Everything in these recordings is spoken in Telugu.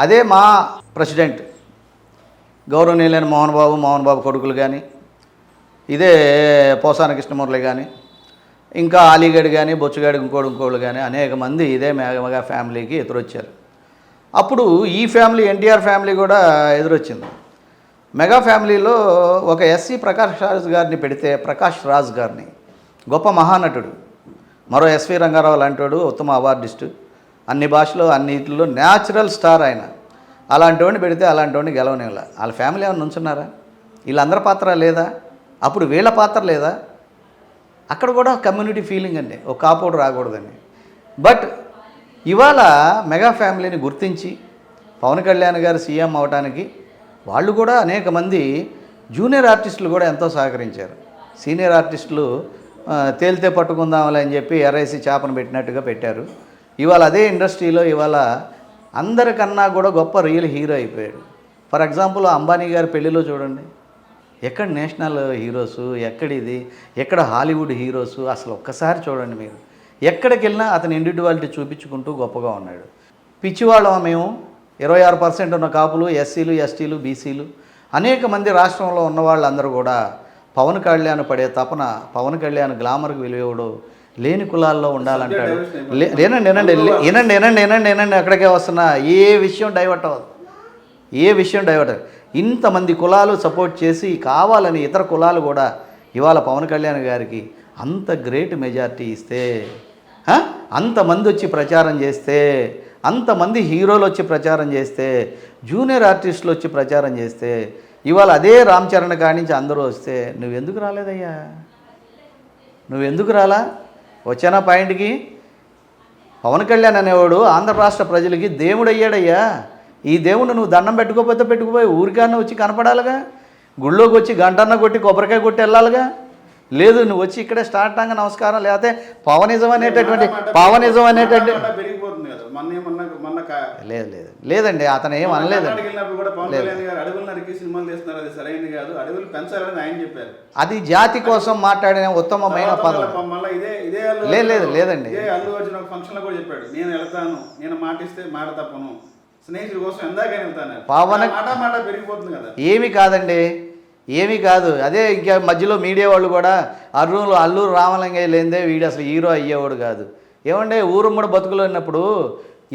అదే మా ప్రెసిడెంట్ గౌరవనీయులైన మోహన్ బాబు కొడుకులు కానీ, ఇదే పోసాన కృష్ణమురళి కానీ, ఇంకా అలీగఢ్ కానీ, బొచ్చుగాడి ఇంకోళ్ళు కానీ అనేక మంది ఇదే మెగా ఫ్యామిలీకి ఎదురొచ్చారు. అప్పుడు ఈ ఫ్యామిలీ ఎన్టీఆర్ ఫ్యామిలీ కూడా ఎదురొచ్చింది. మెగా ఫ్యామిలీలో ఒక ఎస్సీ ప్రకాష్ రాజ్ గారిని గొప్ప మహానటుడు, మరో ఎస్వి రంగారావు లాంటివాడు ఉత్తమ అవార్డిస్టు, అన్ని భాషలో అన్నిటిలో న్యాచురల్ స్టార్ ఆయన. అలాంటి వాడిని పెడితే అలాంటి వాడిని గెలవనివ్వాలి. వాళ్ళ ఫ్యామిలీ ఏమైనా నుంచున్నారా? వీళ్ళందరి పాత్ర లేదా? అప్పుడు వీళ్ళ పాత్ర లేదా? అక్కడ కూడా కమ్యూనిటీ ఫీలింగ్ అండి, ఒక కాపోడు రాకూడదండి. బట్ ఇవాళ మెగా ఫ్యామిలీని గుర్తించి పవన్ కళ్యాణ్ గారు సీఎం అవడానికి వాళ్ళు కూడా అనేక మంది జూనియర్ ఆర్టిస్టులు కూడా ఎంతో సహకరించారు. సీనియర్ ఆర్టిస్టులు తేలితే పట్టుకుందామని అని చెప్పి ఎర్ఐసి చేపను పెట్టినట్టుగా పెట్టారు. ఇవాళ అదే ఇండస్ట్రీలో ఇవాళ అందరికన్నా కూడా గొప్ప రియల్ హీరో అయిపోయాడు. ఫర్ ఎగ్జాంపుల్ అంబానీ గారి పెళ్ళిలో చూడండి, ఎక్కడ నేషనల్ హీరోసు, ఎక్కడ హాలీవుడ్ హీరోసు, అసలు ఒక్కసారి చూడండి మీరు. ఎక్కడికి వెళ్ళినా అతని ఇండివిజువాలిటీ చూపించుకుంటూ గొప్పగా ఉన్నాడు. పిచ్చివాళ్ళం మేము 26% ఉన్న కాపులు, ఎస్సీలు, ఎస్టీలు, బీసీలు, అనేక మంది రాష్ట్రంలో ఉన్న వాళ్ళందరూ కూడా పవన్ కళ్యాణ్ పడే తపన, పవన్ కళ్యాణ్ గ్లామర్కి విలువడు, లేని కులాల్లో ఉండాలంటాడు. వినండి ఎక్కడికే వస్తున్నా, ఏ విషయం డైవర్ట్ అవ్వదు. ఇంతమంది కులాలు సపోర్ట్ చేసి కావాలని ఇతర కులాలు కూడా ఇవాళ పవన్ కళ్యాణ్ గారికి అంత గ్రేట్ మెజారిటీ ఇస్తే, అంతమంది వచ్చి ప్రచారం చేస్తే, అంతమంది హీరోలు వచ్చి ప్రచారం చేస్తే, జూనియర్ ఆర్టిస్టులు వచ్చి ప్రచారం చేస్తే, ఇవాళ అదే రామ్ చరణ్ కాడి నుంచి అందరూ వస్తే నువ్వెందుకు రాలేదయ్యా? నువ్వెందుకు రాలా? వచ్చానా పాయింట్కి. పవన్ కళ్యాణ్ అనేవాడు ఆంధ్ర రాష్ట్ర ప్రజలకి దేవుడు అయ్యాడయ్యా. ఈ దేవుడు నువ్వు దండం పెట్టుకోపోయి ఊరికన్నా వచ్చి కనపడాలిగా, గుళ్ళోకి వచ్చి గంటన్న కొట్టి కొబ్బరికాయ కొట్టి వెళ్ళాలిగా. లేదు, నువ్వు వచ్చి ఇక్కడే స్టార్టాంగ నమస్కారం, లేకపోతే పవనిజం అనేటటువంటి లేదండి, అతను ఏం అనలేదండి. అది జాతి కోసం మాట్లాడిన ఉత్తమమైన పదం. లేదండి, ఏమీ కాదు. అదే ఇంకా మధ్యలో మీడియా వాళ్ళు కూడా అల్లూరు రామలింగయ్య లేదే వీడు అసలు హీరో అయ్యేవాడు కాదు. ఏమంటే ఊరుమ్మడి బతుకులు ఉన్నప్పుడు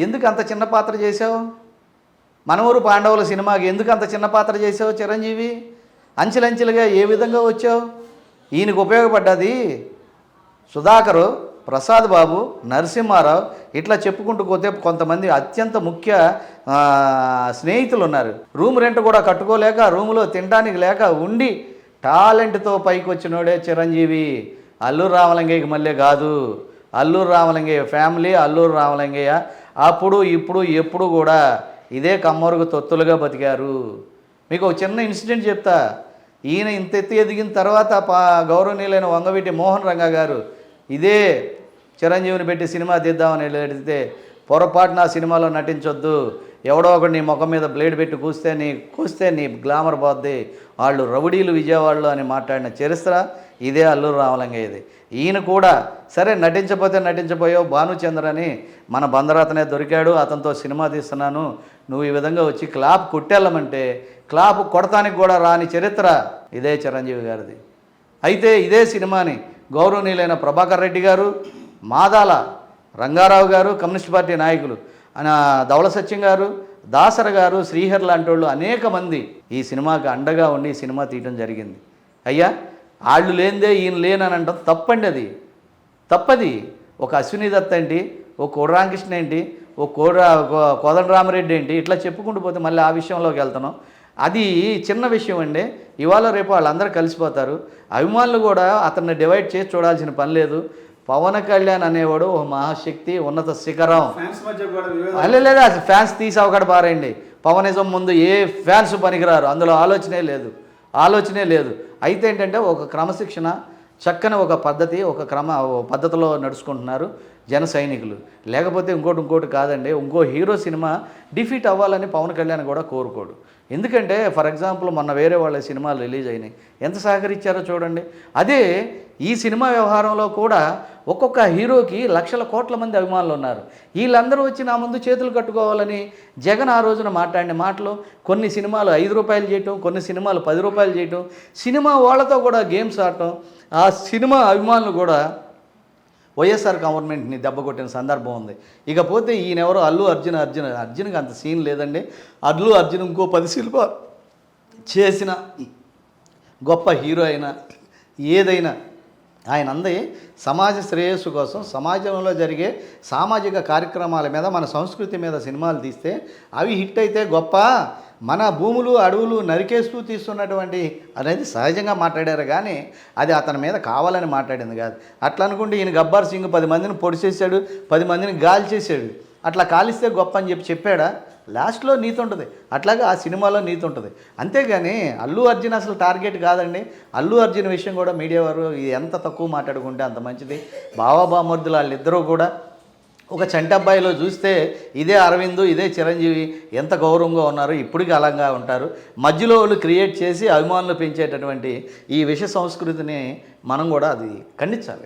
ఎందుకు అంత చిన్న పాత్ర చేసావు? మనవూరు పాండవుల సినిమాకి ఎందుకు అంత చిన్న పాత్ర చేసావు చిరంజీవి? అంచెలంచెలుగా ఏ విధంగా వచ్చావు? ఈయనకు ఉపయోగపడ్డది సుధాకరు, ప్రసాద్ బాబు, నరసింహారావు, ఇట్లా చెప్పుకుంటూ పోతే కొంతమంది అత్యంత ముఖ్య స్నేహితులు ఉన్నారు. రూమ్ రెంట్ కూడా కట్టుకోలేక, రూములో తినడానికి లేక ఉండి టాలెంట్తో పైకి వచ్చినోడే చిరంజీవి. అల్లూరు రామలింగయ్యకి మళ్ళీ కాదు. అల్లూరు రామలింగయ్య ఫ్యామిలీ, అల్లూరు రామలింగయ్య అప్పుడు ఇప్పుడు ఎప్పుడు కూడా ఇదే కమ్మరుగు తొత్తులుగా బతికారు. మీకు ఒక చిన్న ఇన్సిడెంట్ చెప్తా. ఈయన ఇంత ఎత్తి ఎదిగిన తర్వాత గౌరవనీయులైన వంగవీటి మోహన్ రంగా గారు ఇదే చిరంజీవిని పెట్టి సినిమా తీద్దామని అడిగితే, పొరపాటున ఆ సినిమాలో నటించొద్దు, ఎవడో ఒకటి నీ ముఖం మీద బ్లేడ్ పెట్టి కూస్తే నీ గ్లామర్ పోద్ది, వాళ్ళు రౌడీలు విజయవాడలో అని మాట్లాడిన చరిత్ర ఇదే అల్లూరు రామలింగయ్యది. ఈయన కూడా సరే నటించపోయావు, భానుచంద్ర అని మన బందరాతనే దొరికాడు, అతనితో సినిమా తీస్తున్నాను, నువ్వు ఈ విధంగా వచ్చి క్లాప్ కొట్టేళ్ళమంటే క్లాప్ కొడతానికి కూడా రాని చరిత్ర ఇదే చిరంజీవి గారిది. అయితే ఇదే సినిమాని గౌరవనీయులైన ప్రభాకర్ రెడ్డి గారు, మాదాల రంగారావు గారు, కమ్యూనిస్ట్ పార్టీ నాయకులు ధవళ సత్యం గారు, దాసర గారు, శ్రీహర్ లాంటి వాళ్ళు అనేక మంది ఈ సినిమాకి అండగా ఉండి ఈ సినిమా తీయడం జరిగింది. అయ్యా, వాళ్ళు లేనిదే ఈయన లేనని అంటాం తప్పండి. అది తప్పది. ఒక అశ్విని దత్ ఏంటి, ఓ కోడరామకృష్ణ ఏంటి, ఓ కోదండరామరెడ్డి ఏంటి, ఇట్లా చెప్పుకుంటూ పోతే మళ్ళీ ఆ విషయంలోకి వెళ్తున్నాం. అది చిన్న విషయం అండి. ఇవాళ రేపు వాళ్ళందరూ కలిసిపోతారు. అభిమానులు కూడా అతన్ని డివైడ్ చేసి చూడాల్సిన పని లేదు. పవన్ కళ్యాణ్ అనేవాడు ఒక మహాశక్తి, ఉన్నత శిఖరం. లేదా ఫ్యాన్స్ తీసి అవకాడ పారేయండి. పవనిజం ముందు ఏ ఫ్యాన్స్ పనికిరారు, అందులో ఆలోచనే లేదు. అయితే ఏంటంటే ఒక క్రమశిక్షణ, చక్కని ఒక పద్ధతిలో నడుచుకుంటున్నారు. జన సైనికులు, లేకపోతే ఇంకోటి కాదండి. ఇంకో హీరో సినిమా డిఫీట్ అవ్వాలని పవన్ కళ్యాణ్ కూడా కోరుకోడు. ఎందుకంటే ఫర్ ఎగ్జాంపుల్ మొన్న వేరే వాళ్ళ సినిమాలు రిలీజ్ అయినాయి, ఎంత సహకరించారో చూడండి. అదే ఈ సినిమా వ్యవహారంలో కూడా ఒక్కొక్క హీరోకి లక్షల కోట్ల మంది అభిమానులు ఉన్నారు. వీళ్ళందరూ వచ్చి నా ముందు చేతులు కట్టుకోవాలని జగన్ ఆ రోజున మాట్లాడిన మాటలు, కొన్ని సినిమాలు 5 రూపాయలు చేయటం, కొన్ని సినిమాలు 10 రూపాయలు చేయటం, సినిమా వాళ్ళతో కూడా గేమ్స్ ఆడటం, ఆ సినిమా అభిమానులు కూడా వైఎస్ఆర్ గవర్నమెంట్ని దెబ్బకొట్టిన సందర్భం ఉంది. ఇకపోతే ఈయనెవరో అర్జున్కి అంత సీన్ లేదండి. అల్లు అర్జున్ ఇంకో 10 సినిమా చేసిన గొప్ప హీరో అయినా ఏదైనా ఆయన అందే సమాజ శ్రేయస్సు కోసం సమాజంలో జరిగే సామాజిక కార్యక్రమాల మీద, మన సంస్కృతి మీద సినిమాలు తీస్తే అవి హిట్ అయితే గొప్ప, మన భూములు అడవులు నరికేస్తూ తీస్తున్నటువంటి అనేది సహజంగా మాట్లాడారు. కానీ అది అతని మీద కావాలని మాట్లాడింది కాదు. అట్లా అనుకుంటే ఈయన గబ్బర్ సింగ్ 10 మందిని పొడిచేశాడు, 10 మందిని గాలి చేశాడు, అట్లా కాలిస్తే గొప్ప అని చెప్పాడా? లాస్ట్లో నీతి ఉంటుంది. అట్లాగే ఆ సినిమాలో నీతి ఉంటుంది. అంతేగాని అల్లు అర్జున్ అసలు టార్గెట్ కాదండి. అల్లు అర్జున్ విషయం కూడా మీడియా వారు ఎంత తక్కువ మాట్లాడుకుంటే అంత మంచిది. బావబామర్దులు వాళ్ళిద్దరూ కూడా ఒక చంటబ్బాయిలో చూస్తే ఇదే అరవింద్, ఇదే చిరంజీవి ఎంత గౌరవంగా ఉన్నారు, ఇప్పటికీ అలాగా ఉంటారు. మధ్యలో వాళ్ళు క్రియేట్ చేసి అభిమానులు పెంచేటటువంటి ఈ విష సంస్కృతిని మనం కూడా అది ఖండించాలి.